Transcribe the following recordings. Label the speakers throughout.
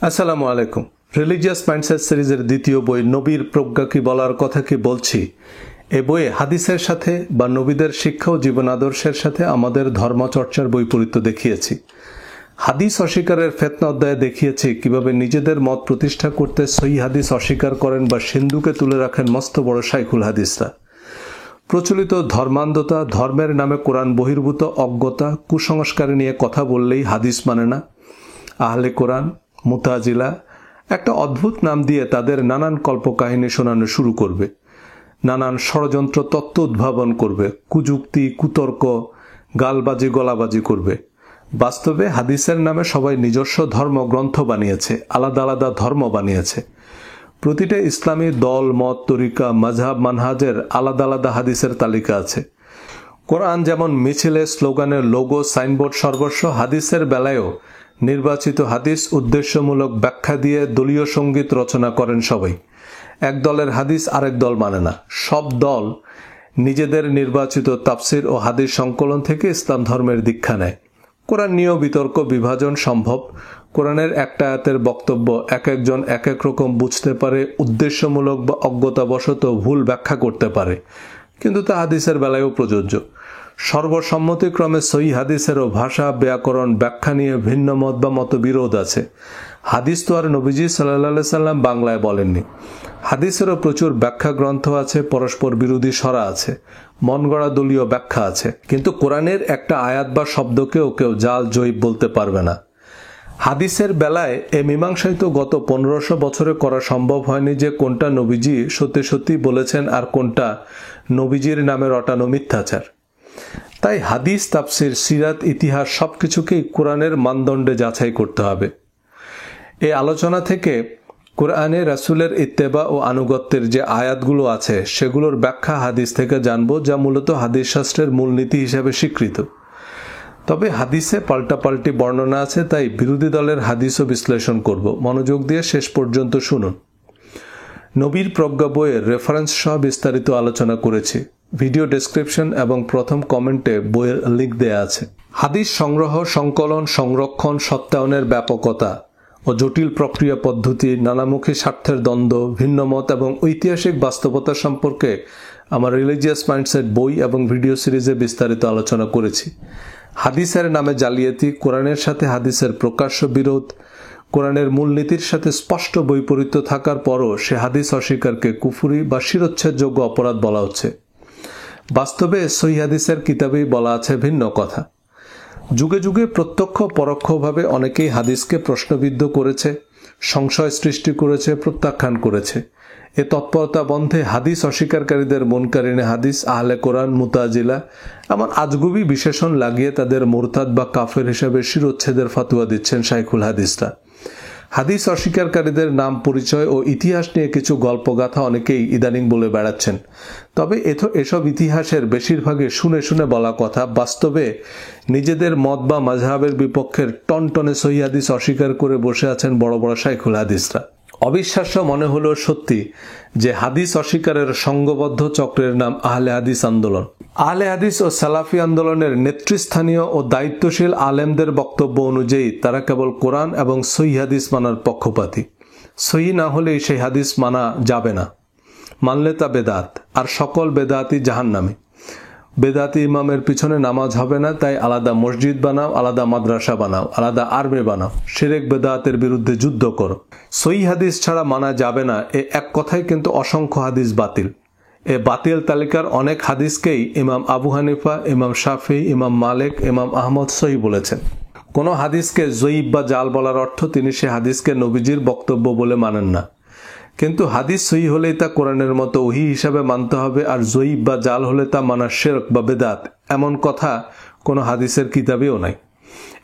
Speaker 1: আসসালামু আলাইকুম। Religious mindset সিরিজের দ্বিতীয় বই নবীর প্রজ্ঞা কি বলার কথা কি বলছি। এ বইয়ে হাদিসের সাথে বা নবীদের শিক্ষা ও জীবন আদর্শের সাথে আমাদের ধর্মচর্চার বৈপরীত্য দেখিয়েছি। হাদিস অস্বীকারের ফেতনা অধ্যায়ে দেখিয়েছি কিভাবে নিজেদের মত প্রতিষ্ঠা করতে সহিহ হাদিস অস্বীকার করেন বা সিন্ধুকে তুলে রাখেন মস্ত বড় শাইখুল হাদিসরা। প্রচলিত ধর্মান্ধতা, ধর্মের নামে কোরআন বহির্ভূত অজ্ঞতা, কুসংস্কার নিয়ে কথা বললেই হাদিস মানে না। আহলে কোরআন, মুতাজিলা একটা অদ্ভুত নাম দিয়ে তাদের নানান কল্পকাহিনী শোনানো শুরু করবে, নানান ষড়যন্ত্র তত্ত্ব উদ্ভাবন করবে, কুযুক্তি, কুতর্ক, গালবাজি, গলাবাজি করবে। বাস্তবে হাদিসের নামে সবাই নিজস্ব ধর্মগ্রন্থ বানিয়েছে, আলাদা আলাদা ধর্ম বানিয়েছে। প্রতিটা ইসলামী দল, মত, তরিকা, মাযহাব, মানহাজের আলাদা আলাদা হাদিসের তালিকা আছে। কোরআন যেমন মিছিলে, স্লোগানের, লোগো, সাইনবোর্ড সর্বস্ব, হাদিসের বেলায়ও নির্বাচিত হাদিস উদ্দেশ্যমূলক ব্যাখ্যা দিয়ে দলীয় সঙ্গীত রচনা করেন সবাই। এক দলের হাদিস আরেক দল মানে না। সব দল নিজেদের নির্বাচিত তাফসির ও হাদিস সংকলন থেকে ইসলাম ধর্মের দীক্ষা নেয়। কোরআন নিয়েও বিতর্ক, বিভাজন সম্ভব। কোরআনের একটা আয়াতের বক্তব্য এক একজন এক এক রকম বুঝতে পারে, উদ্দেশ্যমূলক বা অজ্ঞতাবশত ভুল ব্যাখ্যা করতে পারে, কিন্তু তা হাদিসের বেলায়ও প্রযোজ্য। সর্বসম্মতিক্রমে সহিহ হাদিসেরও ভাষা, ব্যাকরণ, ব্যাখ্যা নিয়ে ভিন্ন মত বা মতবিরোধ আছে। হাদিস তো আর নবীজি সাল্লাল্লাহু সাল্লাম বাংলায় বলেননি। হাদিসেরও প্রচুর ব্যাখ্যা গ্রন্থ আছে, পরস্পর বিরোধী সরা আছে, মন গড়া দলীয় ব্যাখ্যা আছে। কিন্তু কোরআনের একটা আয়াত বা শব্দকেও কেউ জাল জয়ীব বলতে পারবে না। হাদিসের বেলায় এ মীমাংসাই তো গত 1500 বছরে করা সম্ভব হয়নি যে কোনটা নবীজি সত্যি সত্যি বলেছেন আর কোনটা নবীজির নামে রটানো মিথ্যাচার। তাই হাদিস, তাফসির, সিরাত, ইতিহাস সবকিছুকেই কোরআনের মানদণ্ডে যাচাই করতে হবে। এই আলোচনা থেকে কোরআনে রাসূলের ইত্তেবা ও আনুগত্যের যে আয়াতগুলো আছে সেগুলোর ব্যাখ্যা হাদিস থেকে জানব, যা মূলত হাদিস শাস্ত্রের মূলনীতি হিসেবে স্বীকৃত। তবে হাদিসে পাল্টাপাল্টি বর্ণনা আছে, তাই বিরোধী দলের হাদিসও বিশ্লেষণ করব। মনোযোগ দিয়ে শেষ পর্যন্ত শুনুন। নবীর প্রজ্ঞা বইয়ের রেফারেন্স সহ বিস্তারিত আলোচনা করেছি। ভিডিও ডেসক্রিপশন এবং প্রথম কমেন্টে বইয়ের লিঙ্ক দেয়া আছে। হাদিস সংগ্রহ, সংকলন, সংরক্ষণ, সত্যায়নের ব্যাপকতা ও জটিল প্রক্রিয়া পদ্ধতি, নানামুখী স্বার্থের দ্বন্দ্ব, ভিন্নমত এবং ঐতিহাসিক বাস্তবতা সম্পর্কে আমার রিলিজিয়াস মাইন্ডসেট বই এবং ভিডিও সিরিজে বিস্তারিত আলোচনা করেছি। হাদিসের নামে জালিয়াতি, কোরআনের সাথে হাদিসের প্রকাশ্য বিরোধ, কোরআনের মূলনীতির সাথে স্পষ্ট বৈপরীত্য থাকার পরও সে হাদিস অস্বীকারকে কুফরি বা শিরচ্ছেদযোগ্য অপরাধ বলা হচ্ছে। বাস্তবে সহিহ হাদিসের কিতাবেই বলা আছে ভিন্ন কথা। যুগে যুগে প্রত্যক্ষ পরোক্ষভাবে অনেকেই হাদিসকে প্রশ্নবিদ্ধ করেছে, সংশয় সৃষ্টি করেছে, প্রত্যাখ্যান করেছে। এ তৎপরতা বন্ধে হাদিস অস্বীকারীদের মুনকারিনে হাদিস, আহলে কোরআন, মুতাজিলা এমন আজগুবি বিশেষণ লাগিয়ে তাদের মুরতাদ বা কাফের হিসেবে শিরোচ্ছেদের ফাতুয়া দিচ্ছেন শাইখুল হাদিসরা। হাদিস অস্বীকারীদের নাম, পরিচয় ও ইতিহাস নিয়ে কিছু গল্পগাথা অনেকেই ইদানিং বলে বেড়াচ্ছেন। তবে এসব ইতিহাসের বেশিরভাগই শুনে শুনে বলা কথা। বাস্তবে নিজেদের মত বা মাযহাবের বিপক্ষের টনটনে সহিহ হাদিস অস্বীকার করে বসে আছেন বড় বড় শাইখুল হাদিসরা। অবিশ্বাস্য মনে হলো সত্যি যে হাদিস অস্বীকারের সংঘবদ্ধ চক্রের নাম আহলে হাদিস আন্দোলন। আহলে হাদিস ও সালাফি আন্দোলনের নেতৃস্থানীয় ও দায়িত্বশীল আলেমদের বক্তব্য অনুযায়ী তারা কেবল কোরআন এবং সহিহ হাদিস মানার পক্ষপাতী। সহিহ না হলেই সেই হাদিস মানা যাবে না, মানলে তা বেদাত, আর সকল বেদাতই জাহান্নামী। বেদাতি ইমামের পিছনে নামাজ হবে না, তাই আলাদা মসজিদ বানাও, আলাদা মাদ্রাসা বানাও, আলাদা আর্মি বানাও, শিরক বেদাতের বিরুদ্ধে যুদ্ধ করো। সহিহ হাদিস ছাড়া মানা যাবে না, এ এক কথায় কিন্তু অসংখ্য হাদিস বাতিল। এ বাতিল তালিকার অনেক হাদিসকেই ইমাম আবু হানিফা, ইমাম শাফি, ইমাম মালিক, ইমাম আহমদ সহিহ বলেছেন। কোনো হাদিসকে জয়ীব বা জাল বলার অর্থ তিনি সে হাদিসকে নবীজির বক্তব্য বলে মানেন না। কিন্তু হাদিস সহিহ হলেই তা কোরআনের মতো ওহী হিসাবে মানতে হবে, আর জয়ীব বা জাল হলে তা মানা শিরক বা বেদাত, এমন কথা কোনো হাদিসের কিতাবেও নাই।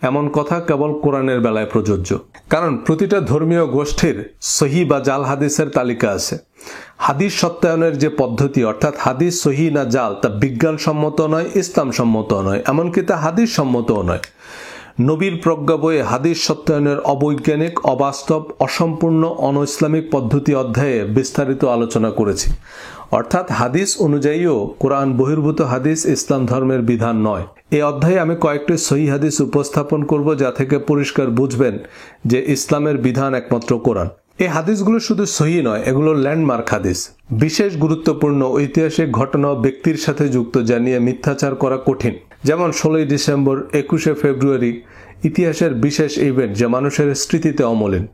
Speaker 1: এমন কথা কেবল কোরআনের বেলায় প্রযোজ্য। কারণ প্রতিটা ধর্মীয় গোষ্ঠীর সহিহ বা জাল হাদিসের তালিকা আছে। হাদিস সত্যায়নের যে পদ্ধতি, অর্থাৎ হাদিস সহিহ না জাল, তা বিজ্ঞানসম্মত নয়, ইসলাম সম্মত নয়, এমনকি তা হাদিস সম্মতও নয়। নবীর প্রজ্ঞা বইয়ে হাদিস সত্যায়নের অবৈজ্ঞানিক, অবাস্তব, অসম্পূর্ণ, অনইসলামিক পদ্ধতি অধ্যায়ে বিস্তারিত আলোচনা করেছি। অর্থাৎ হাদিস অনুযায়ীও কোরআন বহির্ভূত হাদিস ইসলাম ধর্মের বিধান নয়। এই অধ্যায়ে আমি কয়েকটি সহিহ হাদিস উপস্থাপন করব, যা থেকে পরিষ্কার বুঝবেন যে ইসলামের বিধান একমাত্র কোরআন। এই হাদিসগুলো শুধু সহিহ নয়, এগুলো ল্যান্ডমার্ক হাদিস। বিশেষ গুরুত্বপূর্ণ ঐতিহাসিক ঘটনা ও ব্যক্তির সাথে যুক্ত, যা নিয়ে মিথ্যাচার করা কঠিন। যেমন 16ই ডিসেম্বর, 21শে ফেব্রুয়ারি, ইতিহাসের বিশেষ ইভেন্ট যা মানুষের স্মৃতিতে অমলিন।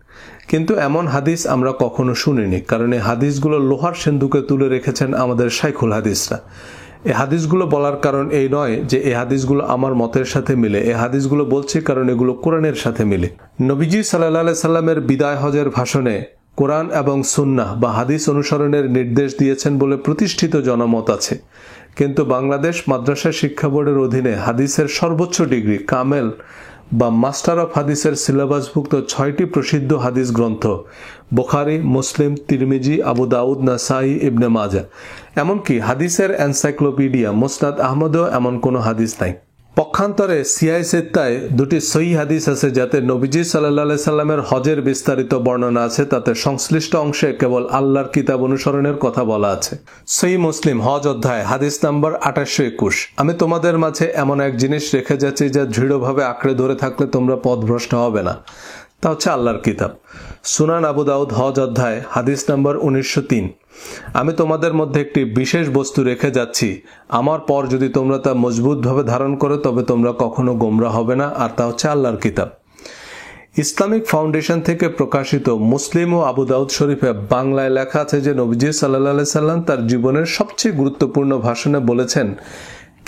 Speaker 1: কিন্তু এমন হাদিস আমরা কখনো শুনিনি, কারণ এই হাদিসগুলো লোহার সিন্ধুকে তুলে রেখেছেন আমাদের শাইখুল হাদিসরা। এই হাদিসগুলো বলার কারণ এই নয় যে এই হাদিসগুলো আমার মতের সাথে মিলে। এই হাদিসগুলো বলছি কারণ এগুলো কোরআনের সাথে মিলে। নবীজি সাল্লাল্লাহু আলাইহি সাল্লামের বিদায় হজের ভাষণে কোরআন এবং সুন্নাহ বা হাদিস অনুসরণের নির্দেশ দিয়েছেন বলে প্রতিষ্ঠিত জনমত আছে। কিন্তু বাংলাদেশ মাদ্রাসা শিক্ষা বোর্ডের অধীনে হাদিসের সর্বোচ্চ ডিগ্রি কামেল বা মাস্টার অফ হাদিসের সিলেবাসভুক্ত 6টি প্রসিদ্ধ হাদিস গ্রন্থ বুখারী, মুসলিম, তিরমিজি, আবু দাউদ, নাসাই, ইবনে মাজা, এমনকি হাদিসের এনসাইক্লোপিডিয়া মুসনাদ আহমদেও এমন কোনো হাদিস নাই। পক্ষান্তরে সিয়াই সিত্তায় 2টি সহিহ হাদিস আছে, যাতে নবীজি সাল্লাল্লাহু আলাইহি সাল্লামের হজের বিস্তারিত বর্ণনা আছে। তাতে সংশ্লিষ্ট অংশে কেবল আল্লাহর কিতাব অনুসরণের কথা বলা আছে। সহিহ মুসলিম হজ অধ্যায় হাদিস নাম্বার 2821। আমি তোমাদের মাঝে এমন এক জিনিস রেখে যাচ্ছি যা দৃঢ়ভাবে আঁকড়ে ধরে থাকলে তোমরা পথভ্রষ্ট হবে না, তা হচ্ছে আল্লাহর কিতাব। সুনান আবু দাউদ হজ অধ্যায় হাদিস নাম্বার 1903। আমি তোমাদের মধ্যে একটি বিশেষ বস্তু রেখে যাচ্ছি, আমার পর যদি তোমরা তা মজবুতভাবে ধারণ করো তবে তোমরা কখনো গোমরা হবে না, আর তা হচ্ছে আল্লাহর কিতাব। ইসলামিক ফাউন্ডেশন থেকে প্রকাশিত মুসলিম ও আবু দাউদ শরীফে বাংলায় লেখা আছে যে নবীজি সাল্লাল্লাহু আলাইহি সাল্লাম তার জীবনের সবচেয়ে গুরুত্বপূর্ণ ভাষণে বলেছেন,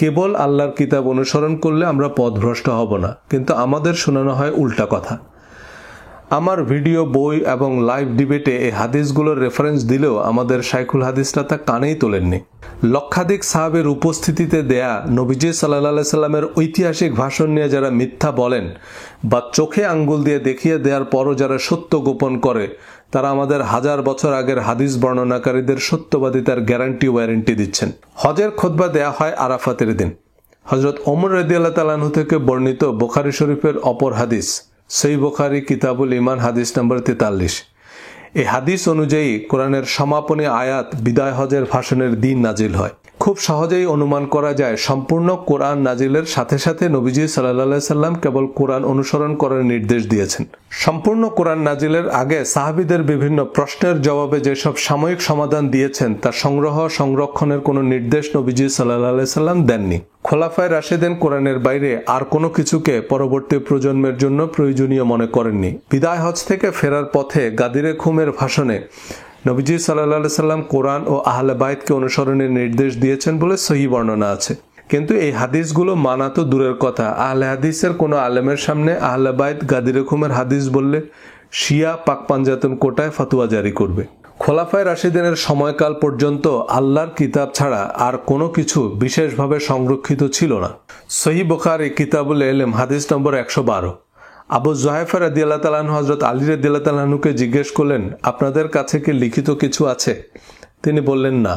Speaker 1: কেবল আল্লাহর কিতাব অনুসরণ করলে আমরা পথভ্রষ্ট হব না। কিন্তু আমাদের শোনানো হয় উল্টা কথা। আমার ভিডিও, বই এবং লাইভ ডিবেটে এই হাদিসগুলোর রেফারেন্স দিলেও আমাদের শাইখুল হাদিসরা তা কানেই তোলেননি। লক্ষাধিক সাহাবের উপস্থিতিতে দেয়া নবীজি সাল্লাল্লাহু আলাইহি সাল্লামের ঐতিহাসিক ভাষণ নিয়ে যারা মিথ্যা বলেন বা চোখে আঙ্গুল দিয়ে দেখিয়ে দেওয়ার পরও যারা সত্য গোপন করে, তারা আমাদের 1000 বছর আগের হাদিস বর্ণনাকারীদের সত্যবাদিতার গ্যারান্টি ওয়ারেন্টি দিচ্ছেন। হজের খুতবা দেয়া হয় আরাফাতের দিন। হযরত ওমর রাদিয়াল্লাহু তাআলা আনহু থেকে বর্ণিত বুখারী শরীফের অপর হাদিস সহিহ বুখারী কিতাবুল ঈমান হাদিস নম্বর 43। এই হাদিস অনুযায়ী কোরআনের সমাপনী আয়াত বিদায় হজের ভাষণের দিন নাজিল হয়। খুব সহজেই অনুমান করা যায় সম্পূর্ণ কোরআন নাজিলের সাথে সাথে নবীজি সাল্লাল্লাহু আলাইহি সাল্লাম কেবল কোরআন অনুসরণ করার নির্দেশ দিয়েছেন। সম্পূর্ণ কোরআন নাজিলের আগে সাহাবীদের বিভিন্ন প্রশ্নের জবাবে যেসব সাময়িক সমাধান দিয়েছেন তা সংগ্রহ সংরক্ষণের কোনো নির্দেশ নবীজি সাল্লাল্লাহু আলাইহি সাল্লাম দেননি। খোলাফায়ে রাশিদিন কোরআনের বাইরে আর কোনো কিছুকে পরবর্তী প্রজন্মের জন্য প্রয়োজনীয় মনে করেননি। বিদায় হজ থেকে ফেরার পথে গাদিরে খুমের ভাষণে নবীজি সাল্লাল্লাহু আলাইহি সাল্লাম কোরআন ও আহলে বাইতকে অনুসরণের নির্দেশ দিয়েছেন বলে সহিহ বর্ণনা আছে। কিন্তু এই হাদিসগুলো মানা তো দূরের কথা, আহলে হাদিসের কোনো আলেমের সামনে আহলে বাইত গাদিরে খুমের হাদিস বললে শিয়া পাক পাঞ্জাতন কোটায় ফতোয়া জারি করবে। খোলাফায়ে রাশিদিনের সময়কাল পর্যন্ত আল্লাহর কিতাব ছাড়া আর কোনো কিছু বিশেষভাবে সংরক্ষিত ছিল না। সহিহ বুখারী কিতাবুল ইলম হাদিস নম্বর 112। আবু যুহাইফা রাদিয়াল্লাহু তাআলা আনহু হযরত আলী রাদিয়াল্লাহু তাআলা আনহুকে জিজ্ঞেস করলেন, আপনাদের কাছে কি লিখিত কিছু আছে? তিনি বললেন, না,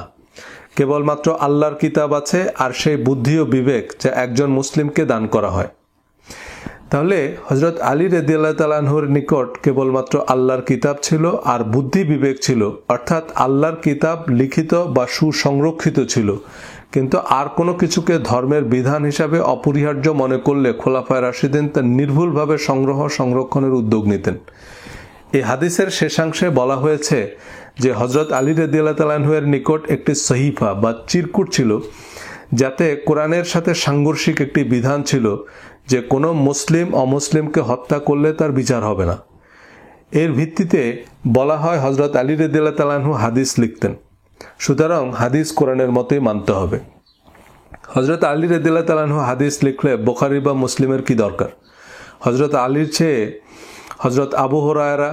Speaker 1: কেবলমাত্র আল্লাহর কিতাব আছে, আর সেই বুদ্ধি ও বিবেক যা একজন মুসলিমকে দান করা হয়। তাহলে হযরত আলী রাদিয়াল্লাহু তাআলা আনহুর নিকট কেবলমাত্র আল্লাহর কিতাব ছিল আর বুদ্ধি বিবেক ছিল, অর্থাৎ আল্লাহর কিতাব লিখিত বা সুসংরক্ষিত ছিল। কিন্তু আর কোনো কিছুকে ধর্মের বিধান হিসাবে অপরিহার্য মনে করলে খোলাফায়ে রাশিদিন তা নির্ভুলভাবে সংগ্রহ সংরক্ষণের উদ্যোগ নিতেন। এই হাদিসের শেষাংশে বলা হয়েছে যে হযরত আলী রাদিয়াল্লাহু তাআলা আনহুর নিকট একটি সহিফা বা চিরকুট ছিল, যাতে কোরআনের সাথে সাংঘর্ষিক একটি বিধান ছিল যে কোনো মুসলিম অমুসলিমকে হত্যা করলে তার বিচার হবে না। এর ভিত্তিতে বলা হয় হযরত আলী রাদিয়াল্লাহু তাআলা আনহু হাদিস লিখতেন। সুতরাং হাদিস কোরআনের মতোই মানতে হবে। হযরত আলী রাদিয়াল্লাহু তাআলা আনহু হাদিস লিখলে বুখারী বা মুসলিমের কি দরকার? হযরত আলীর চেয়ে হযরত আবু হুরায়রা,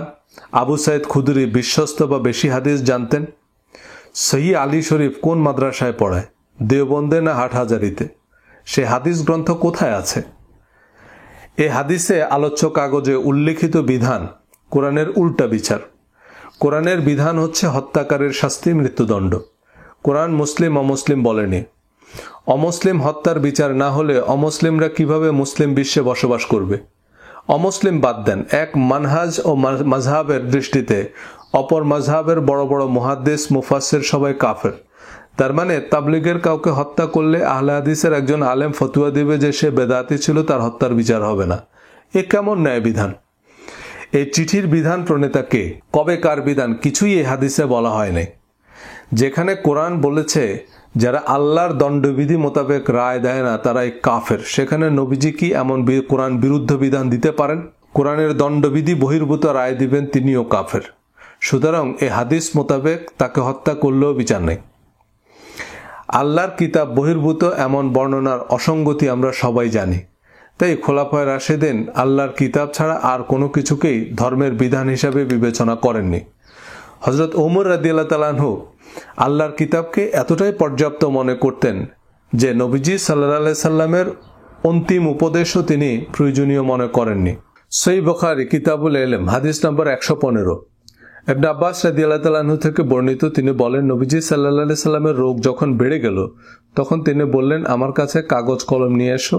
Speaker 1: আবু সাইদ খুদরি বিশ্বস্ত বা বেশি হাদিস জানতেন? সহিহ আলী শরীফ কোন মাদ্রাসায় পড়ায়? দেওবন্দে না হাটহাজারিতে? সে হাদিস গ্রন্থ কোথায় আছে? এই হাদিসে আলোচ্য কাগজে উল্লেখিত বিধান কোরআনের উল্টা বিচার। কোরআনের বিধান হচ্ছে হত্যাকারীর শাস্তি মৃত্যুদণ্ড। কোরআন মুসলিম অমুসলিম বলেনি। অমুসলিম হত্যার বিচার না হলে অমুসলিমরা কিভাবে মুসলিম বিশ্বে বসবাস করবে? অমুসলিম বাদ দেন, এক মানহাজ ও মাযহাবের দৃষ্টিতে অপর মাযহাবের বড় বড় মুহাদ্দিস মুফাসসির সবাই কাফের। তার মানে তাবলীগের কাউকে হত্যা করলে আহলে হাদিসের একজন আলেম ফতোয়া দিবে যে সে বেদাতি ছিল, তার হত্যার বিচার হবে না। এ কেমন ন্যায় বিধান? এই চিঠির বিধান প্রণেতা কে, কবে কার বিধান, কিছুই এই হাদিসে বলা হয়নি। যেখানে কোরআন বলেছে যারা আল্লাহর দণ্ডবিধি মোতাবেক রায় দেয় না তারাই কাফের, সেখানে নবীজি কি এমন কোরআন বিরুদ্ধ বিধান দিতে পারেন? কোরআনের দণ্ডবিধি বহির্ভূত রায় দিবেন, তিনিও কাফের। সুতরাং এই হাদিস মোতাবেক তাকে হত্যা করলেও বিচার নেই। আল্লাহর কিতাব বহির্ভূত এমন বর্ণনার অসঙ্গতি আমরা সবাই জানি। তাই খোলাফায়ে রাশেদিন আল্লাহর কিতাব ছাড়া আর কোনো কিছুকেই ধর্মের বিধান হিসাবে বিবেচনা করেননি। হযরত ওমর রাদিয়াল্লাহু তাআলা আনহু আল্লাহর কিতাবকে এতটাই পর্যাপ্ত মনে করতেন যে নবীজি সাল্লাল্লাহু আলাইহি সাল্লামের অন্তিম উপদেশও তিনি প্রয়োজনীয় মনে করেননি। সহিহ বুখারী কিতাবুল ইলম হাদিস নম্বর 115। ইবনে আব্বাস রাদিয়াল্লাহু তাআলা আনহু থেকে বর্ণিত, তিনি বলেন নবীজি সাল্লাল্লাহু আলাইহি সাল্লামের রোগ যখন বেড়ে গেল তখন তিনি বললেন, আমার কাছে কাগজ কলম নিয়ে এসো,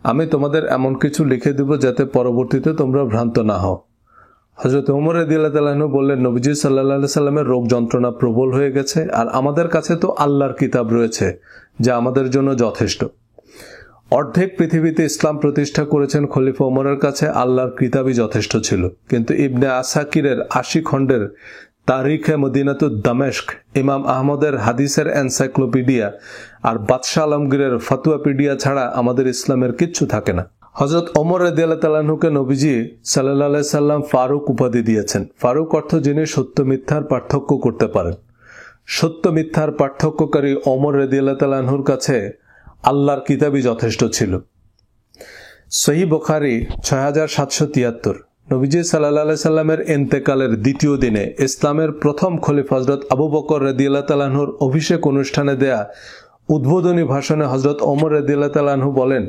Speaker 1: আমি তোমাদের এমন কিছু লিখে দেব যাতে পরবর্তীতে তোমরা ভ্রান্ত না হও। হযরত ওমর রাদিয়াল্লাহু তাআলা আনহু বললেন, নবীজি সাল্লাল্লাহু আলাইহি সাল্লামের রোগ যন্ত্রণা প্রবল হয়ে গেছে আর আমাদের কাছে তো আল্লাহর কিতাব রয়েছে যা আমাদের জন্য যথেষ্ট। অর্ধেক পৃথিবীতে ইসলাম প্রতিষ্ঠা করেছেন খলিফা ওমরের কাছে আল্লাহর কিতাবই যথেষ্ট ছিল। কিন্তু ইবনে আসাকিরের 80 খণ্ডের তারিখে মদিনাতুদ দামেস্ক, ইমাম আহমদের হাদিসের এনসাইক্লোপিডিয়া আর বাদশাহ আলমগীরের ফতোয়াপিডিয়া ছাড়া আমাদের ইসলামের কিচ্ছু থাকে না। হযরত ওমর রাদিয়াল্লাহু তাআলা আনহুকে নবীজি সাল্লাল্লাহু আলাইহি সাল্লাম ফারুক উপাধি দিয়েছেন। ফারুক অর্থ যিনি সত্য মিথ্যার পার্থক্য করতে পারেন। সত্য মিথ্যার পার্থক্যকারী ওমর রাদিয়াল্লাহু তাআলা আনহুর কাছে আল্লাহর কিতাবই যথেষ্ট ছিল। সহিহ বুখারী 6773। নবীজি সাল্লাল্লাহু আলাইহি সাল্লামের ইন্তেকালের দ্বিতীয় দিনে ইসলামের প্রথম খলিফা হযরত আবু বকর রাদিয়াল্লাহু তাআলা আনহুর অভিষেক অনুষ্ঠানে দেয়া উদ্বোধনী ভাষণে হযরত ওমর রাদিয়াল্লাহু তাআলা আনহু বলেন,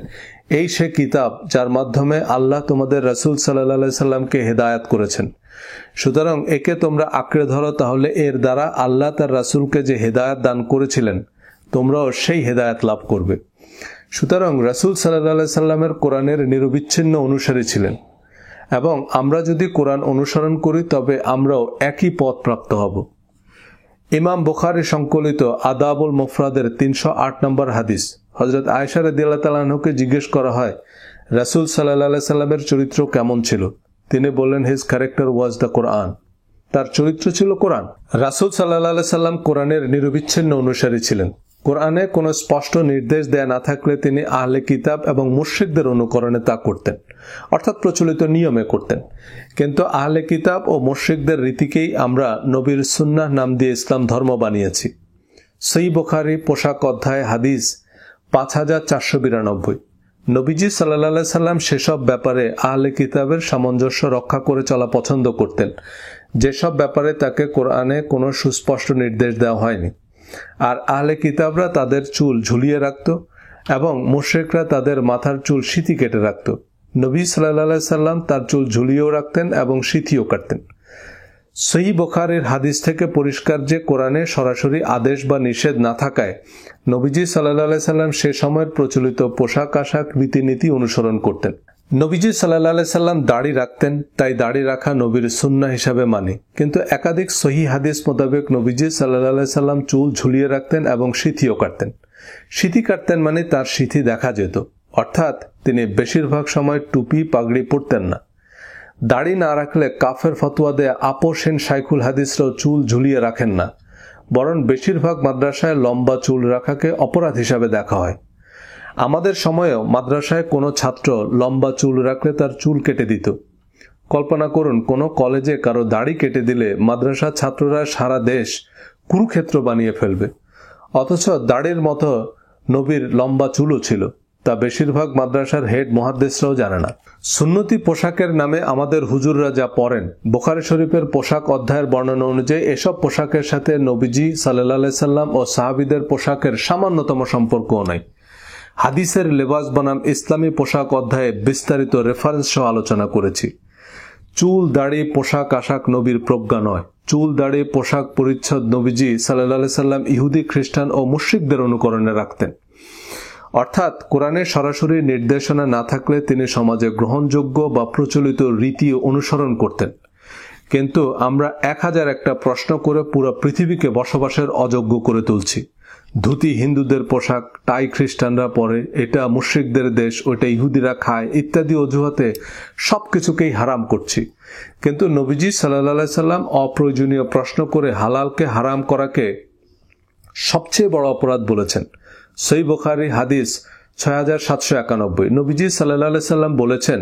Speaker 1: এই সে কিতাব যার মাধ্যমে আল্লাহ তোমাদের রাসূল সাল্লাল্লাহু আলাইহি সাল্লামকে হেদায়েত করেছেন। সুতরাং একে তোমরা আঁকড়ে ধরো, তাহলে এর দ্বারা আল্লাহ তার রাসূলকে যে হেদায়েত দান করেছিলেন তোমরাও সেই হেদায়েত লাভ করবে। সুতরাং রাসূল সাল্লাল্লাহু আলাইহি সাল্লামের কোরআনের নিরবিচ্ছিন্ন অনুসারী ছিলেন এবং আমরা যদি কোরআন অনুসরণ করি তবে আমরাও একই পথ প্রাপ্ত হব। ইমাম বুখারী সংকলিত আদাবুল মুফরাদের 308 নম্বর হাদিস। হযরত আয়েশা রাদিয়াল্লাহু তাআলা আনহাকে জিজ্ঞেস করা হয়, রাসূল সাল্লাল্লাহু আলাইহি সাল্লামের চরিত্র কেমন ছিল? তিনি বললেন, হিজ ক্যারেক্টার ওয়াজ দ্য কোরআন। তার চরিত্র ছিল কোরআন। রাসূল সাল্লাল্লাহু আলাইহি সাল্লাম কোরআনের নিরবিচ্ছিন্ন অনুসারী ছিলেন। কোরআনে কোনো স্পষ্ট নির্দেশ দেয়া না থাকলে তিনি আহলে কিতাব এবং মুশরিকদের অনুকরণে তা করতেন, অর্থাৎ প্রচলিত নিয়মে করতেন। কিন্তু আহলে কিতাব ও মুশরিকদের রীতিকেই আমরা নবীর সুন্নাহ নাম দিয়ে ইসলাম ধর্ম বানিয়েছি। সহিহ বুখারী পোশাক অধ্যায় হাদিস 5492। নবীজি সাল্লাল্লাহু আলাইহি সাল্লাম সেসব ব্যাপারে আহলে কিতাবের সামঞ্জস্য রক্ষা করে চলা পছন্দ করতেন যেসব ব্যাপারে তাকে কোরআনে কোনো সুস্পষ্ট নির্দেশ দেওয়া হয়নি। আর আহলে কিতাবরা তাদের চুল ঝুলিয়ে রাখত এবং মুশরিকরা তাদের মাথার চুল সিঁথি কেটে রাখত। নবী সাল্লাল্লাহু আলাইহি সাল্লাম তার চুল ঝুলিয়েও রাখতেন এবং সিঁথিও কাটতেন। সহিহ বুখারীর হাদিস থেকে পরিষ্কার যে কোরআনে সরাসরি আদেশ বা নিষেধ না থাকায় নবীজি সাল্লাল্লাহু আলাইহি সাল্লাম সে সময়ের প্রচলিত পোশাক আশাক রীতিনীতি অনুসরণ করতেন। নবীজি সাল্লাল্লাহু আলাইহি সাল্লাম দাড়ি রাখতেন, তাই দাড়ি রাখা নবীর সুন্নাহ হিসাবে মানি। কিন্তু একাধিক সহিহ হাদিস মোতাবেক নবীজি সাল্লাল্লাহু আলাইহি সাল্লাম চুল ঝুলিয়ে রাখতেন এবং সিঁথিও কাটতেন। সিঁথি কাটতেন মানে তার সিঁথি দেখা যেত, অর্থাৎ তিনি বেশিরভাগ সময় টুপি পাগড়ি পরতেন না। দাড়ি না রাখলে কাফের ফতোয়া দেয়া আপোষহীন শাইখুল হাদিসরাও চুল ঝুলিয়ে রাখেন না, বরং বেশিরভাগ মাদ্রাসায় লম্বা চুল রাখাকে অপরাধ হিসাবে দেখা হয়। আমাদের সময়েও মাদ্রাসায় কোনো ছাত্র লম্বা চুল রাখলে তার চুল কেটে দিত। কল্পনা করুন, কোনো কলেজে কারো দাড়ি কেটে দিলে মাদ্রাসার ছাত্ররা সারা দেশ কুরুক্ষেত্র বানিয়ে ফেলবে। অথচ দাড়ির মতো নবীর লম্বা চুলও ছিল, তা বেশিরভাগ মাদ্রাসার হেড মুহাদ্দিসরাও জানে না। সুন্নতি পোশাকের নামে আমাদের হুজুররা যা পরেন, বুখারী শরীফের পোশাক অধ্যায়ের বর্ণনা অনুযায়ী এসব পোশাকের সাথে নবীজি সাল্লাল্লাহু আলাইহি সাল্লাম ও সাহাবীদের পোশাকের সামান্যতম সম্পর্কও নাই। হাদিসের লেবাস বনাম ইসলামী পোশাক অধ্যায়ে বিস্তারিত রেফারেন্স সহ আলোচনা করেছি। চুল দাড়ি পোশাক আশাক নবীর প্রজ্ঞা নয়। চুল দাড়ি পোশাক পরিচ্ছদ নবীজি সাল্লাল্লাহু আলাইহি সাল্লাম ইহুদি খ্রিস্টান ও মুশরিকদের অনুকরণে রাখতেন। অর্থাৎ কোরআনের সরাসরি নির্দেশনা না থাকলে তিনি সমাজে গ্রহণযোগ্য বা প্রচলিত রীতি অনুসরণ করতেন। কিন্তু আমরা 1001টা প্রশ্ন করে পুরো পৃথিবীকে বসবাসের অযোগ্য করে তুলছি। ধুতি হিন্দুদের পোশাক, টাই খ্রিস্টানরা পরে, এটা মুশরিকদের দেশ, ওইটা ইহুদিরা খায় ইত্যাদি অজুহাতে সবকিছুকেই হারাম করছি। কিন্তু নবীজি সাল্লাল্লাহু আলাইহি সাল্লাম অপ্রয়োজনীয় প্রশ্ন করে হালালকে হারাম করাকে সবচেয়ে বড় অপরাধ বলেছেন। সহিহ বুখারী হাদিস 6791, নবীজি সাল্লাল্লাহু আলাইহি সাল্লাম বলেছেন,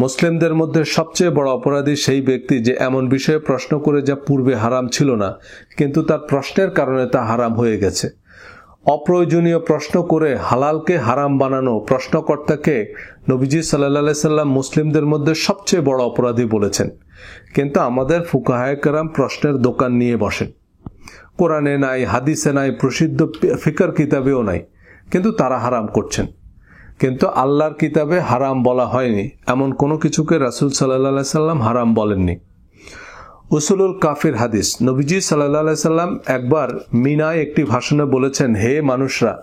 Speaker 1: মুসলিমদের মধ্যে সবচেয়ে বড় অপরাধী সেই ব্যক্তি যে এমন বিষয়ে প্রশ্ন করে যা পূর্বে হারাম ছিল না, কিন্তু তার প্রশ্নের কারণে তা হারাম হয়ে গেছে। অপ্রয়োজনীয় প্রশ্ন করে হালালকে হারাম বানানো প্রশ্নকর্তাকে নবীজি সাল্লাল্লাহু আলাইহি সাল্লাম মুসলিমদের মধ্যে সবচেয়ে বড় অপরাধী বলেছেন। কিন্তু আমাদের ফুকাহায়ে কেরাম প্রশ্নের দোকান নিয়ে বসেন। কোরআনে নাই, হাদিসে নাই, প্রসিদ্ধ ফিকর কিতাবেও নাই, কিন্তু তারা হারাম করছেন। কিন্তু আল্লাহর কিতাবে হারাম বলা হয়নি এমন কোনো কিছুকে রাসূল সাল্লাল্লাহু আলাইহি সাল্লাম হারাম বলেননি। উসুলুল কাফির হাদিস, নবীজি সাল্লাল্লাহু আলাইহি সাল্লাম একবার মিনায় একটি ভাষণে বলেছেন, হে মানুষরা,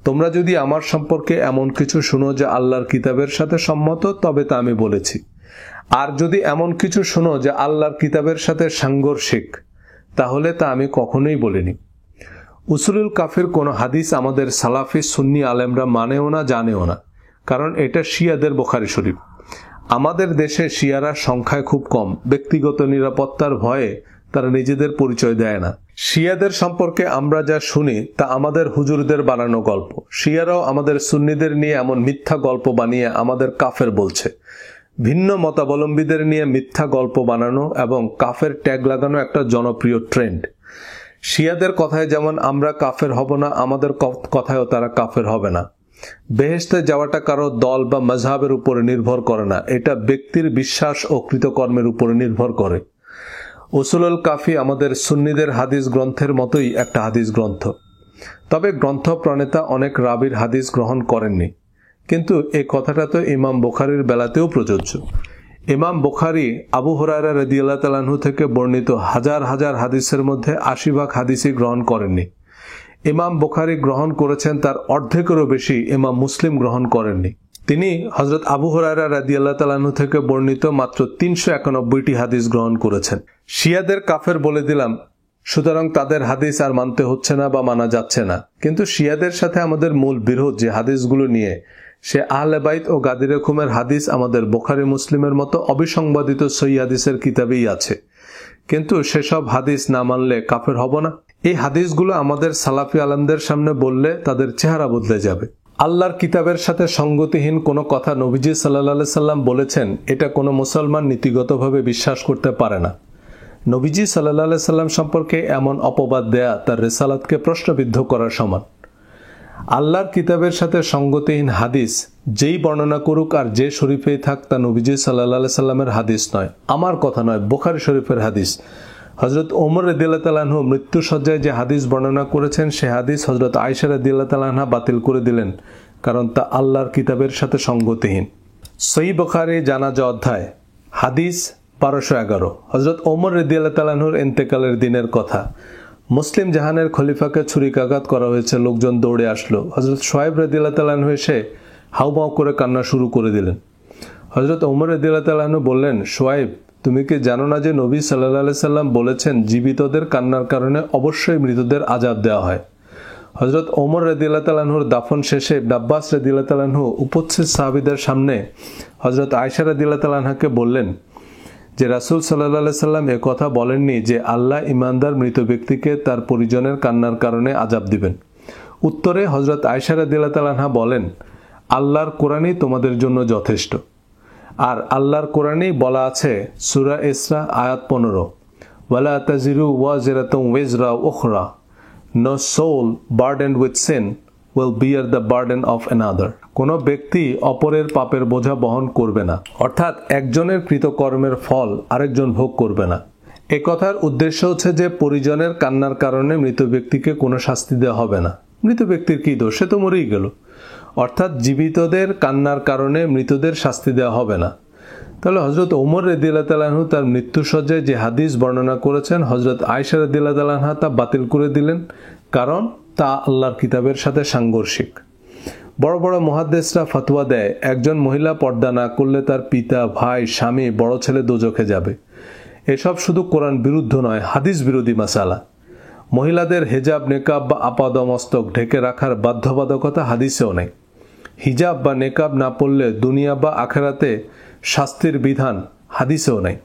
Speaker 1: তোমরা যদি আমার সম্পর্কে এমন কিছু শুনো যা আল্লাহর কিতাবের সাথে সম্মত, তবে তা আমি বলেছি। আর যদি এমন কিছু শুনো যা আল্লাহর কিতাবের সাথে সাংঘর্ষিক, তাহলে তা আমি কখনোই বলিনি। উসুলুল কাফির কোন হাদিস আমাদের সালাফি সুন্নি আলেমরা মানেও না, জানেও না, কারণ এটা শিয়াদের বুখারী শরীফ। আমাদের দেশে শিয়ারা সংখ্যায় খুব কম, ব্যক্তিগত নিরাপত্তার ভয়ে তারা নিজেদের পরিচয় দেয় না। শিয়াদের সম্পর্কে আমরা যা শুনি তা আমাদের হুজুরদের বানানো গল্প। শিয়ারাও আমাদের সুন্নিদের নিয়ে এমন মিথ্যা গল্প বানিয়ে আমাদের কাফের বলছে। ভিন্ন মতাবলম্বীদের নিয়ে মিথ্যা গল্প বানানো এবং কাফের ট্যাগ লাগানো একটা জনপ্রিয় ট্রেন্ড। শিয়াদের কথায় যেমন আমরা কাফের হব না, আমাদের কথায়ও তারা কাফের হবে না। বেহেশতে যাওয়াটা কারো দল বা মাযহাবের উপরে নির্ভর করে না, এটা ব্যক্তির বিশ্বাস ও কৃতকর্মের উপরে নির্ভর করে। উসুলুল কাফি আমাদের সুন্নিদের হাদিস গ্রন্থের মতোই একটা হাদিস গ্রন্থ। তবে গ্রন্থ প্রণেতা অনেক রাবির হাদিস গ্রহণ করেননি। কিন্তু এই কথাটা তো ইমাম বুখারীর বেলাতেও প্রযোজ্য। ইমাম বুখারী আবু হুরায়রা রাদিয়াল্লাহু তাআলা আনহু থেকে বর্ণিত হাজার হাজার হাদিসের মধ্যে ৮০ হাদিসই গ্রহণ করেননি। ইমাম বুখারী গ্রহণ করেছেন তার অর্ধেকেরও বেশি ইমাম মুসলিম গ্রহণ করেননি। তিনি হযরত আবু হুরায়রা রাদিয়াল্লাহু তাআলা আনহু থেকে বর্ণিত মাত্র ৩৯১টি হাদিস গ্রহণ করেছেন। শিয়াদের কাফের বলে দিলাম, সুতরাং তাদের হাদিস আর মানতে হচ্ছে না বা মানা যাচ্ছে না। কিন্তু শিয়াদের সাথে আমাদের মূল বিরোধ যে হাদিসগুলো নিয়ে, সে আহলে বাইত ও গাদিরে খুমের হাদিস আমাদের বুখারী মুসলিমের মতো অবিসংবাদিত সহিহ হাদিসের কিতাবেই আছে। কিন্তু সেসব হাদিস না মানলে কাফের হব না? এই হাদিসগুলো আমাদের সালাফি আলেমদের সামনে বললে তাদের চেহারা বদলে যাবে। আল্লাহর কিতাবের সাথে সঙ্গতিহীন কোনো কথা নবীজি সাল্লাল্লাহু আলাইহি সাল্লাম বলেছেন, এটা কোনো মুসলমান নীতিগতভাবে বিশ্বাস করতে পারে না। নবীজি সাল্লাল্লাহু আলাইহি সাল্লাম সম্পর্কে এমন অপবাদ দেয়া তার রিসালাতকে প্রশ্নবিদ্ধ করার সমান। আল্লাহর কিতাবের সাথে সঙ্গতিহীন হাদিস যেই বর্ণনা করুক আর যে শরীফেই থাক, তা নবীজি সাল্লাল্লাহু আলাইহি সাল্লামের হাদিস নয়, আমার কথা নয়, বুখারী শরীফের হাদিস। হযরত ওমর রাদিয়াল্লাহু তাআলা আনহু মৃত্যুসজ্জায় যে হাদিস বর্ণনা করেছেন, সে হাদিস হযরত আয়েশা রাদিয়াল্লাহু তাআলা আনহা বাতিল করে দিলেন, কারণ তা আল্লাহর কিতাবের সাথে সঙ্গতিহীন। সহিহ বুখারী জানাজা অধ্যায় হাদিস 1211, হযরত ওমর রাদিয়াল্লাহু তাআলা আনহুর ইন্তেকালের দিনের কথা। মুসলিম জাহানের খলিফাকে ছুরিকাঘাত করা হয়েছে, লোকজন দৌড়ে আসলো। হযরত শুআয়ব রাদিয়াল্লাহু তাআলা আনহু এসে হাউমাউ করে কান্না শুরু করে দিলেন। হযরত ওমর রাদিয়াল্লাহু তাআলা আনহু বললেন, শুআয়ব, তুমি কি জানো না যে নবী সাল্লাল্লাহু আলাইহি সাল্লাম বলেছেন, জীবিতদের কান্নার কারণে অবশ্যই মৃতদের আযাব দেওয়া হয়। হযরত ওমর রাদিয়াল্লাহু তাআলা আনহুর দাফন শেষে আব্বাস রাদিয়াল্লাহু তাআলা আনহু উপস্থিত সাহাবীদের সামনে হযরত আয়েশা রাদিয়াল্লাহু তাআলা আনহাকে বললেন যে রাসূল সাল্লাল্লাহু আলাইহি সাল্লাম এ কথা বলেননি যে আল্লাহ ঈমানদার মৃত ব্যক্তিকে তার পরিজনের কান্নার কারণে আযাব দিবেন। উত্তরে হযরত আয়েশা রাদিয়াল্লাহু তাআলা আনহা বলেন, আল্লাহর কোরআনই তোমাদের জন্য যথেষ্ট। আর আল্লাহর কোরআনেই বলা আছে, সূরা ইসরা আয়াত 15, ওয়ালা তাজিরু ওয়াজিরাতুন ওয়িজরা উখরা, no soul burdened with sin will bear the burden of another. কোন ব্যক্তি অপরের পাপের বোঝা বহন করবে না, অর্থাৎ একজনের কৃতকর্মের ফল আরেকজন ভোগ করবে না। এ কথার উদ্দেশ্য হচ্ছে যে পরিজনের কান্নার কারণে মৃত ব্যক্তিকে কোনো শাস্তি দেওয়া হবে না। মৃত ব্যক্তির কি দোষ, সে তো মরেই গেল। অর্থাৎ জীবিতদের কান্নার কারণে মৃতদের শাস্তি দেওয়া হবে না। তাহলে হযরত ওমর রাদিয়াল্লাহু তাআলা আনহু তার মৃত্যুসজ্জায় যে হাদিস বর্ণনা করেছেন, হযরত আয়েশা রাদিয়াল্লাহু তাআলা আনহা তা বাতিল করে দিলেন, কারণ তা আল্লাহর কিতাবের সাথে সাংঘর্ষিক। বড় বড় মুহাদ্দিসরা ফতোয়া দেয় একজন মহিলা পর্দা না করলে তার পিতা, ভাই, স্বামী, বড় ছেলে দোজখে যাবে। এসব শুধু কোরআন বিরুদ্ধ নয়, হাদিস বিরোধী মাসালা। মহিলাদের হেজাব, নেকাব বা আপাদমস্তক ঢেকে রাখার বাধ্যবাধকতা হাদিসেও নেই। হিজাব বা নেকাব না পড়লে দুনিয়া বা আখেরাতে শাস্তির বিধান হাদিসেও নেই।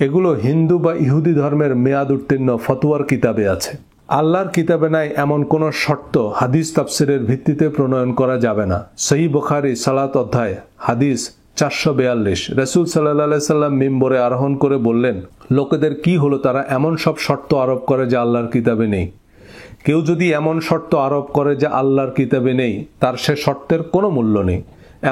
Speaker 1: এগুলো হিন্দু বা ইহুদি ধর্মের মেয়াদ উত্তীর্ণ ফতোয়ার কিতাবে আছে। আল্লাহর কিতাবে নাই এমন কোন শর্ত হাদিস তাফসিরের ভিত্তিতে প্রণয়ন করা যাবে না। সহিহ বুখারী সালাত অধ্যায় হাদিস 442। রাসূল সাল্লাল্লাহু আলাইহি সাল্লাম মিম্বরে আরোহণ করে বললেন, লোকেদের কি হলো, তারা এমন সব শর্ত আরোপ করে যা আল্লাহর কিতাবে নেই। কেউ যদি এমন শর্ত আরোপ করে যা আল্লাহর কিতাবে নেই, তার সে শর্তের কোনো মূল্য নেই।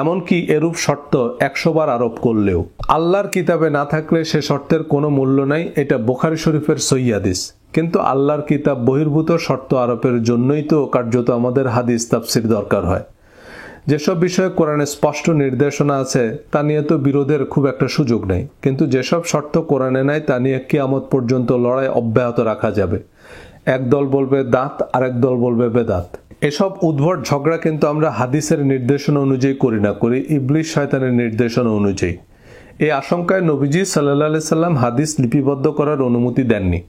Speaker 1: এমনকি এরূপ শর্ত 100 বার আরোপ করলেও আল্লাহর কিতাবে না থাকলে সে শর্তের কোনো মূল্য নাই। এটা বুখারী শরীফের সহিহ হাদিস। কিন্তু আল্লাহর কিতাব বহির্ভূত শর্ত আরোপের জন্যই তো কার্যত আমাদের হাদিস তাফসির দরকার হয়। যেসব বিষয়ে কোরআনে স্পষ্ট নির্দেশনা আছে তা নিয়ে তো বিরোধের খুব একটা সুযোগ নেই, কিন্তু যেসব শর্ত কোরআনে নাই তা নিয়ে কিয়ামত পর্যন্ত লড়াই অব্যাহত রাখা যাবে। এক দল বলবে দাঁত, আরেক দল বলবে বেদাত। এসব উদ্ভট ঝগড়া কিন্তু আমরা হাদিসের নির্দেশনা অনুযায়ী করি ইবলিস শয়তানের নির্দেশনা অনুযায়ী। এই আশঙ্কায় নবীজি সাল্লাল্লাহু আলাইহি সাল্লাম হাদিস লিপিবদ্ধ করার অনুমতি দেননি,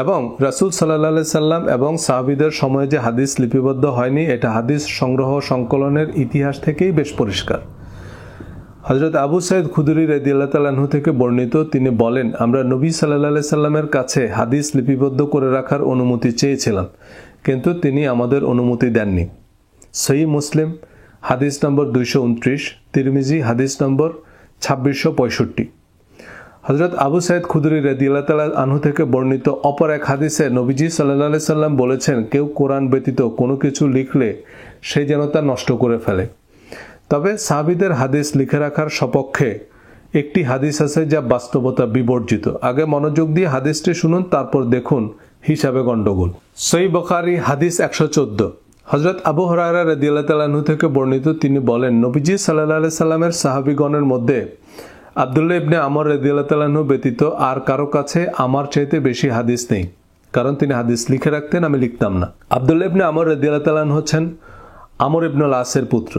Speaker 1: এবং রাসূল সাল্লাল্লাহু আলাইহি সাল্লাম এবং সাহাবীদের সময়ে যে হাদিস লিপিবদ্ধ হয়নি এটা হাদিস সংগ্রহ সংকলনের ইতিহাস থেকেই বেশ পরিষ্কার। হযরত আবু সাঈদ খুদরী রাদিয়াল্লাহু তাআলা আনহু থেকে বর্ণিত, তিনি বলেন, আমরা নবী সাল্লাল্লাহু আলাইহি সাল্লামের কাছে হাদিস লিপিবদ্ধ করে রাখার অনুমতি চেয়েছিলাম, কিন্তু তিনি আমাদের অনুমতি দেননি। সহিহ মুসলিম হাদিস নম্বর 229, তিরমিজি হাদিস নম্বর 2665। হযরত আবু সাঈদ খুদরী রাদিয়াল্লাহু তাআলা আনহু থেকে বর্ণিত অপর এক হাদিসে নবীজি সাল্লাল্লাহু আলাইহি সাল্লাম বলেছেন, কেউ কোরআন ব্যতীত কোনো কিছু লিখলে সে যেন তা নষ্ট করে ফেলে। তবে সাহাবীদের হাদিস লিখে রাখার সপক্ষে একটি হাদিস আছে যা বাস্তবতা বিবর্জিত। আগে মনোযোগ দিয়ে হাদিসটি শুনুন, তারপর দেখুন হিসাবে গন্ডগোল। সহিহ বুখারী হাদিস 114। হযরত আবু হুরায়রা রাদিয়াল্লাহু তাআলা আনহু থেকে বর্ণিত, তিনি বলেন, নবীজি সাল্লাল্লাহু আলাইহি সাল্লামের সাহাবীগণের মধ্যে আব্দুল্লাহ ইবনে আমর রাদিয়াল্লাহু তাআলা আনহু ব্যতীত আর কারো কাছে আমার চাইতে বেশি হাদিস নেই, কারণ তিনি হাদিস লিখে রাখতেন, আমি লিখতাম না। আব্দুল্লাহ ইবনে আমর রাদিয়াল্লাহু তাআলা আনহু হচ্ছেন আমর ইবনুল আসের পুত্র।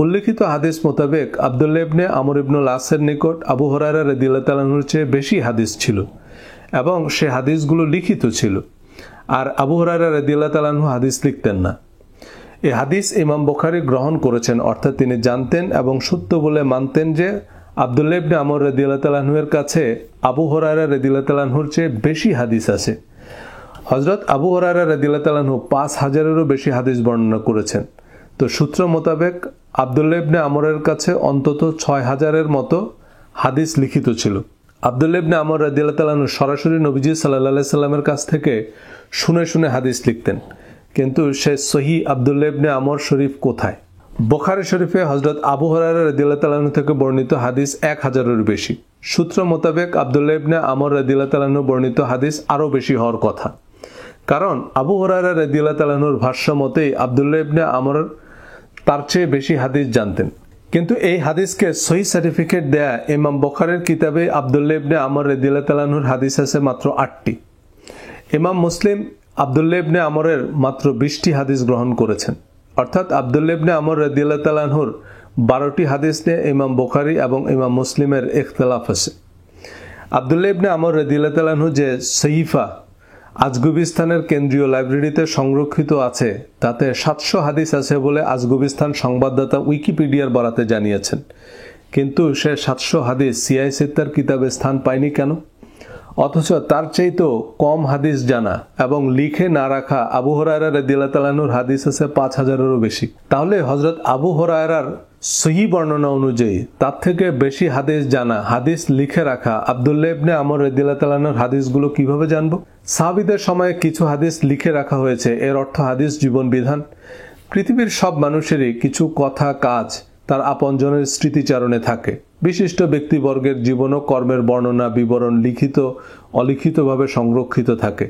Speaker 1: উল্লেখিত হাদিস মোতাবেক আব্দুল্লাহ ইবনে আমর ইবনুল আসের নিকট আবু হুরায়রা রাদিয়াল্লাহু তাআলা আনহুর চেয়ে বেশি হাদিস ছিল এবং সে হাদিসগুলো লিখিত ছিল, আর আবু হুরায়রা রাদিয়াল্লাহু তাআলা আনহু হাদিস লিখতেন না। এই হাদিস ইমাম বুখারী গ্রহণ করেছেন, অর্থাৎ তিনি জানতেন এবং সত্য বলে মানতেন যে আব্দুল্লাহ ইবনে আমর রাদিয়াল্লাহু তাআলা আনহুর কাছে আবু হুরায়রা রাদিয়াল্লাহু তাআলা আনহুর চেয়ে বেশি হাদিস আছে। হযরত আবু হুরায়রা রাদিয়াল্লাহু তাআলা আনহু 5000-এরও বেশি হাদিস বর্ণনা করেছেন। তো সূত্র মোতাবেক আব্দুল্লাহ ইবনে আমরের কাছে অন্তত 6000-এর মতো হাদিস লিখিত ছিল। আব্দুল্লাহ ইবনে আমর রাদিয়াল্লাহু তাআলা আনহু সরাসরি নবীজি সাল্লাল্লাহু আলাইহি সাল্লামের কাছ থেকে শুনে শুনে হাদিস লিখতেন, কিন্তু সে সহিহ আব্দুল্লাহ ইবনে আমর শরীফ কোথায়? বুখারী শরীফে হযরত আবু হুরায়রা রাদিয়াল্লাহু তাআলা আনহু থেকে বর্ণিত হাদিস 1000-এর বেশি। সূত্র মোতাবেক আব্দুল্লাহ ইবনে আমর রাদিয়াল্লাহু তাআলা আনহু বর্ণিত হাদিস আরও বেশি হওয়ার কথা, কারণ আবু হুরায়রা রাদিয়াল্লাহু তাআলা আনহুর ভাষ্য মতেই আব্দুল্লাহ ইবনে আমর তার চেয়ে বেশি হাদিস জানতেন। কিন্তু এই হাদিসকে সহিহ সার্টিফিকেট দেয়া ইমাম বুখারীর কিতাবে আব্দুল্লাহ ইবনে আমর রাদিয়াল্লাহু তাআলা আনহুর হাদিস আছে মাত্র 8টি। ইমাম মুসলিম আব্দুল্লাহ ইবনে আমরের মাত্র 20টি হাদিস গ্রহণ করেছেন, অর্থাৎ আব্দুল্লাহ ইবনে আমর রাদিয়াল্লাহু তাআলা আনহুর 12টি হাদিস নিয়ে ইমাম বুখারী এবং ইমাম মুসলিমের ইখতিলাফ আছে। আব্দুল্লাহ ইবনে আমর রাদিয়াল্লাহু তাআলা আনহু যে সহিফা আজগুবিস্তানের কেন্দ্রীয় লাইব্রেরিতে সংরক্ষিত আছে তাতে 700 হাদিস আছে বলে আজগুবিস্তান সংবাদদাতা উইকিপিডিয়ার বরাতে জানিয়েছেন, কিন্তু সে 700 হাদিস সিয়াই সিত্তার কিতাবে স্থান পায়নি কেন? অথচ তার চাইতেও কম হাদিস জানা এবং লিখে না রাখা আবু হুরায়রা রাদিয়াল্লাহু তাআলা আনহুর হাদিস আছে 5000-এরও বেশি। তাহলে হযরত আবু হুরায়রার সহিহ বর্ণনা অনুযায়ী তার থেকে বেশি হাদিস জানা, হাদিস লিখে রাখা আব্দুল্লাহ ইবনে আমর রাদিয়াল্লাহু তাআলা আনহুর হাদিসগুলো কিভাবে জানব? সাহাবীদের সময়ে কিছু হাদিস লিখে রাখা হয়েছে, এর অর্থ হাদিস জীবন বিধান। পৃথিবীর সব মানুষেরই কিছু কথা, কাজ তার আপনজনের স্মৃতিচারণে থাকে। বিশিষ্ট ব্যক্তিবর্গের জীবন ও কর্মের বর্ণনা, বিবরণ লিখিত অলিখিতভাবে সংরক্ষিত থাকে।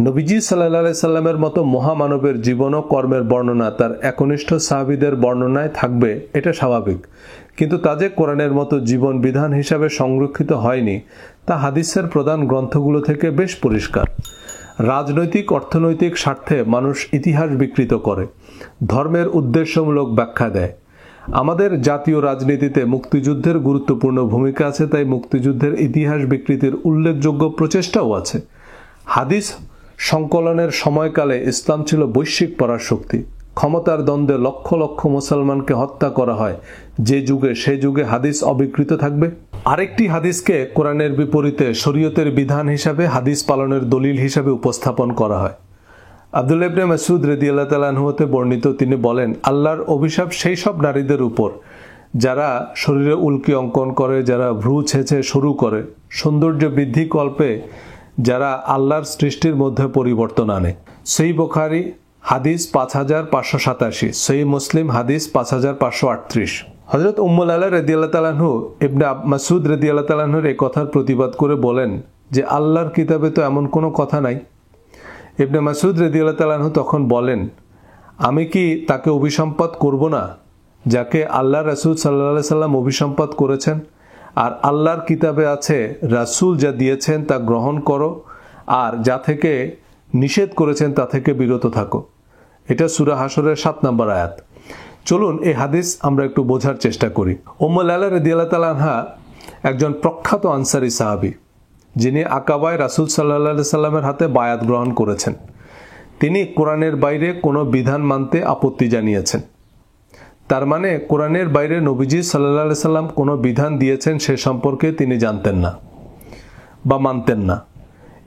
Speaker 1: নবীজি সাল্লাল্লাহু আলাইহি সাল্লামের মতো মহামানবের জীবন ও কর্মের বর্ণনা তার একনিষ্ঠ সাহাবীদের বর্ণনায় থাকবে, এটা স্বাভাবিক। কিন্তু তা যে কোরআনের মতো জীবন বিধান হিসাবে সংরক্ষিত হয়নি তা হাদিসের প্রধান গ্রন্থগুলো থেকে বেশ পরিষ্কার। রাজনৈতিক অর্থনৈতিক স্বার্থে মানুষ ইতিহাস বিকৃত করে, ধর্মের উদ্দেশ্যমূলক ব্যাখ্যা দেয়। আমাদের জাতীয় রাজনীতিতে মুক্তিযুদ্ধের গুরুত্বপূর্ণ ভূমিকা আছে, তাই মুক্তিযুদ্ধের ইতিহাস বিকৃতির উল্লেখযোগ্য প্রচেষ্টাও আছে। হাদিস সংকলনের সময়কালে ইসলাম ছিল বৈশ্বিক পরাশক্তি। ক্ষমতার দ্বন্দ্বে লক্ষ লক্ষ মুসলমানকে হত্যা করা হয় যে যুগে, সে যুগে হাদিস অবিকৃত থাকবে? আরেকটি হাদিসকে কোরআনের বিপরীতে শরীয়তের বিধান হিসাবে, হাদিস পালনের দলিল হিসাবে উপস্থাপন করা হয়। আব্দুল্লাহ ইবনে মাসউদ রাদিয়াল্লাহু তাআলা আনহু হতে বর্ণিত, তিনি বলেন, আল্লাহর অভিশাপ সেই সব নারীদের উপর যারা শরীরে উল্কি অঙ্কন করে, যারা ভ্রু ছেঁচে শুরু করে, সৌন্দর্য বৃদ্ধি কল্পে যারা আল্লাহর সৃষ্টির মধ্যে পরিবর্তন আনে। সহিহ বুখারী হাদিস 5587, সহিহ মুসলিম হাদিস 5538। হযরত উম্মুল আলা রাদিয়াল্লাহু তাআলা আনহু ইবনে মাসউদ রাদিয়াল্লাহু তাআলা আনহুর এই কথার প্রতিবাদ করে বলেন যে আল্লাহর কিতাবে তো এমন কোনো কথা নাই। ইবনে মাসউদ রাদিয়াল্লাহু তাআলা আনহু তখন বলেন, আমি কি তাকে অভিসম্পাত করব না যাকে আল্লাহ রাসূল সাল্লাল্লাহু আলাইহি সাল্লাম অভিসম্পাত করেছেন? আর আল্লাহর কিতাবে আছে, রাসূল যা দিয়েছেন তা গ্রহণ করো, আর যা থেকে নিষেধ করেছেন তা থেকে বিরত থাকো। এটা সূরা হাশরের 7 নম্বর আয়াত। চলুন এই হাদিস আমরা একটু বোঝার চেষ্টা করি। উম্মুল আলা রাদিয়াল্লাহু তাআলা আনহা একজন প্রখ্যাত আনসারী সাহাবী, যিনি আকাবায় রাসূল সাল্লাল্লাহু আলাইহি সাল্লামের হাতে বায়াত গ্রহণ করেছেন। তিনি কোরআনের বাইরে কোনো বিধান মানতে আপত্তি জানিয়েছেন। তার মানে কোরআনের বাইরে নবীজি সাল্লাল্লাহু আলাইহি সাল্লাম কোনো বিধান দিয়েছেন সে সম্পর্কে তিনি জানতেন না বা মানতেন না।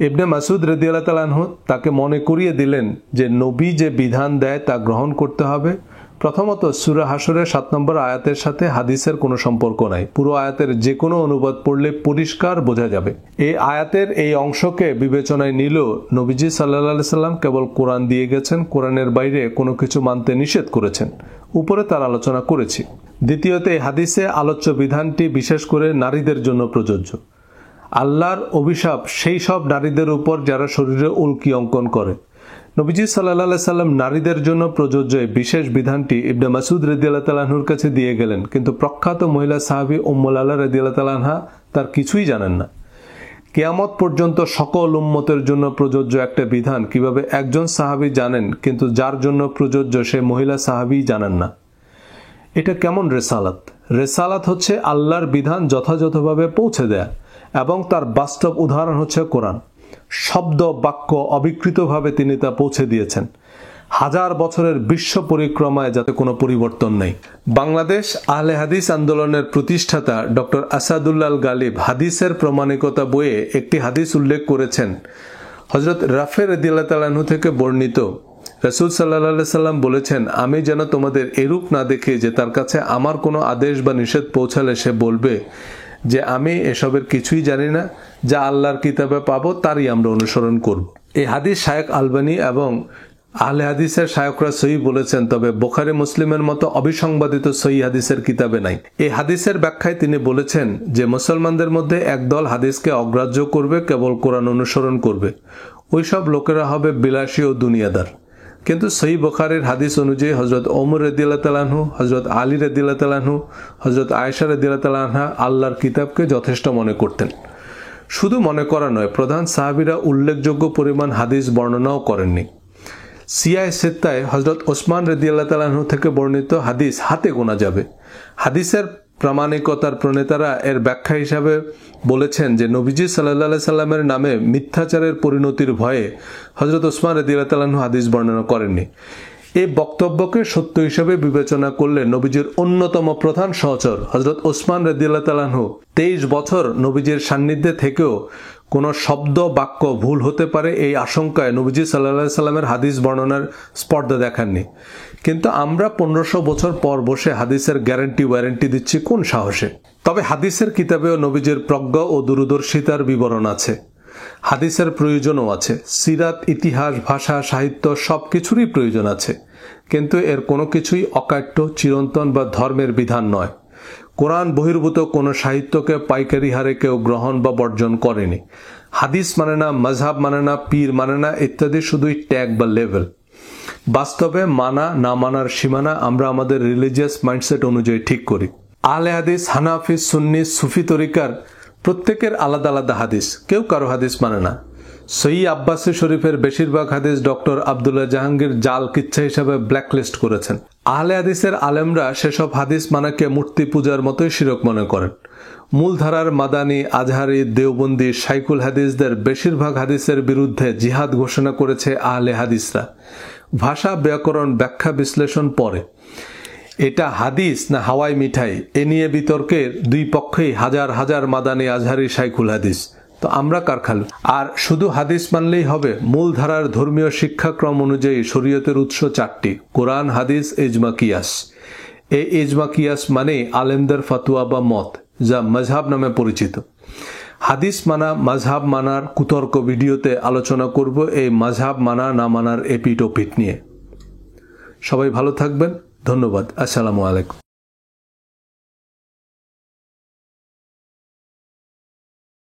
Speaker 1: ইবনে মাসউদ রাদিয়াল্লাহু তাআলা আনহু তাকে মনে করিয়ে দিলেন যে নবী যে বিধান দেয় তা গ্রহণ করতে হবে। প্রথমত, সূরা হাশরের 7 নম্বর আয়াতের সাথে হাদিসের কোনো সম্পর্ক নাই। পুরো আয়াতের যে কোনো অনুবাদ পড়লে পরিষ্কার বোঝা যাবে। এই আয়াতের এই অংশকে বিবেচনায় নিলেও নবীজি সাল্লাল্লাহু আলাইহি সাল্লাম কেবল কোরআন দিয়ে গেছেন, কোরআনের বাইরে কোনো কিছু মানতে নিষেধ করেছেন। উপরে তার আলোচনা করেছি। দ্বিতীয়ত, এই হাদিসে আলোচ্য বিধানটি বিশেষ করে নারীদের জন্য প্রযোজ্য। আল্লাহর অভিশাপ সেই সব নারীদের উপর যারা শরীরে উল্কি অঙ্কন করে। নবীজি সাল্লাল্লাহু আলাইহি সাল্লাম নারীদের জন্য প্রযোজ্য এই বিশেষ বিধানটি ইবনে মাসউদ রাদিয়াল্লাহু তাআলা আনহুর কাছে দিয়ে গেলেন, কিন্তু প্রখ্যাত মহিলা সাহাবী উম্মুল আলা রাদিয়াল্লাহু তাআলা আনহা তার কিছুই জানেন না। কিয়ামত পর্যন্ত সকল উম্মতের জন্য প্রযোজ্য একটা বিধান কিভাবে একজন সাহাবী জানেন, কিন্তু যার জন্য প্রযোজ্য সে মহিলা সাহাবী জানেন না? এটা কেমন রেসালাত? রেসালাত হচ্ছে আল্লাহর বিধান যথাযথভাবে পৌঁছে দেয়া, এবং তার বাস্তব উদাহরণ হচ্ছে কোরআন। শব্দ বাক্য অবিকৃতভাবে তিনি তা পৌঁছে দিয়েছেন। হাজার বছরের বিশ্ব পরিক্রমায় যাতে কোনো পরিবর্তন নেই। বাংলাদেশ আহলে হাদিস আন্দোলনের প্রতিষ্ঠাতা ডক্টর আসাদুল্লাহ আল গালিব হাদিসের প্রমাণিকতা বইয়ে একটি হাদিস উল্লেখ করেছেন। হযরত রাফে রাদিয়াল্লাহু তাআলা আনহু থেকে বর্ণিত, রাসূল সাল্লাল্লাহু আলাইহি সাল্লাম বলেছেন, আমি যেন তোমাদের এরূপ না দেখি যে তার কাছে আমার কোনো আদেশ বা নিষেধ পৌঁছালে সে বলবে যে আমি এসবের কিছুই জানি না, যা আল্লাহর কিতাবে পাবো তারই আমরা অনুসরণ করব। এই হাদিস শায়খ আলবানী এবং আহলে হাদিসের শায়খরা সহিহ বলেছেন, তবে বুখারী মুসলিমের মতো অবিসংবাদিত সহিহ হাদিসের কিতাবে নাই। এই হাদিসের ব্যাখ্যায় তিনি বলেছেন যে মুসলমানদের মধ্যে একদল হাদিসকে অগ্রাহ্য করবে, কেবল কোরআন অনুসরণ করবে। ওইসব লোকেরা হবে বিলাসী ও দুনিয়াদার। কিন্তু সহিহ বুখারীর হাদিস অনুযায়ী হযরত ওমর রাদিয়াল্লাহু তাআলা আনহু, হযরত আলী রাদিয়াল্লাহু তাআলা আনহু, হযরত আয়েশা রাদিয়াল্লাহু তাআলা আনহা আল্লাহর কিতাবকে যথেষ্ট মনে করতেন। শুধু মনে করা নয়, প্রধান সাহাবীরা উল্লেখযোগ্য পরিমাণ হাদিস বর্ণনাও করেননি। সিয়াহ সিত্তায় হযরত ওসমান রাদিয়াল্লাহু তাআলা আনহু থেকে বর্ণিত হাদিস হাতে গোনা যাবে। হাদিসের প্রামাণিকতার প্রণেতারা এর ব্যাখ্যা হিসাবে বলেছেন যে নবীজি সাল্লাল্লাহু আলাইহি সাল্লামের নামে মিথ্যাচারের পরিণতির ভয়ে হযরত ওসমান রাদিয়াল্লাহু তাআলা আনহু হাদিস বর্ণনা করেননি। এই বক্তব্যকে সত্য হিসেবে বিবেচনা করলে নবীজির অন্যতম প্রধান সহচর হযরত ওসমান রাদিয়াল্লাহু তাআলা আনহু 23 বছর নবীজির সান্নিধ্যে থেকেও কোনো শব্দ বাক্য ভুল হতে পারে এই আশঙ্কায় নবীজি সাল্লাল্লাহু আলাইহি সাল্লামের হাদিস বর্ণনার স্পর্ধা দেখাননি। কিন্তু আমরা 1500 বছর পর বসে হাদিসের গ্যারান্টি ওয়ারেন্টি দিচ্ছি কোন সাহসে? তবে হাদিসের কিতাবেও নবীজির প্রজ্ঞা ও দূরদর্শিতার বিবরণ আছে। হাদিসের প্রয়োজনও আছে। সিরাত, ইতিহাস, ভাষা, সাহিত্য সবকিছুরই প্রয়োজন আছে, কিন্তু এর কোনো কিছুই অকাট্য, চিরন্তন বা ধর্মের বিধান নয়। কোরআন বহির্ভূত কোনো সাহিত্যকে পাইকারি হারে কেউ গ্রহণ বা বর্জন করেনি। হাদিস মানে না, মাযহাব মানে না, পীর মানে না ইত্যাদি শুধুই ট্যাগ বা লেভেল। বাস্তবে মানা না মানার সীমানা আমরা আমাদের রিলিজিয়াস মাইন্ডসেট অনুযায়ী ঠিক করি। আহলে হাদিস, হানাফি, সুন্নি, সুফি তরিকার প্রত্যেকের আলাদা আলাদা হাদিস। কেউ কারো হাদিস মানে না। সহিহ আব্বাসী শরীফের বেশিরভাগ হাদিস ডক্টর আব্দুল্লাহ জাহাঙ্গীর জাল কিচ্ছা হিসাবে ব্ল্যাকলিস্ট করেছেন। আহলে হাদিসের আলেমরা সেসব হাদিস মানাকে মূর্তি পূজার মতোই শিরক মনে করেন। মূলধারার মাদানী, আজহারি, দেওবন্দি, শাইখুল হাদিসদের বেশিরভাগ হাদিসের বিরুদ্ধে জিহাদ ঘোষণা করেছে আহলে হাদিসরা। ভাষা, ব্যাকরণ, ব্যাখ্যা, বিশ্লেষণ পরে। এটা হাদিস না হাওয়াই মিঠাই, এ নিয়ে বিতর্কের দুই পক্ষেই হাজার হাজার মাদানী, আজহারি, শাইখুল হাদিস। তো আমরা কার খালু? আর শুধু হাদিস মানলেই হবে? মূলধারার ধর্মীয় শিক্ষাক্রম অনুযায়ী শরীয়তের উৎস 4টি: কোরআন, হাদিস, ইজমা, কিয়াস। এই ইজমা কিয়াস মানে আলেমদের ফতোয়া বা মত, যা মজহাব নামে পরিচিত। হাদিস মানা, মজহাব মানার কুতর্ক ভিডিওতে আলোচনা করব এই মজহাব মানা না মানার এপিট ওপিট নিয়ে। সবাই ভালো থাকবেন, ধন্যবাদ, আসসালামু আলাইকুম।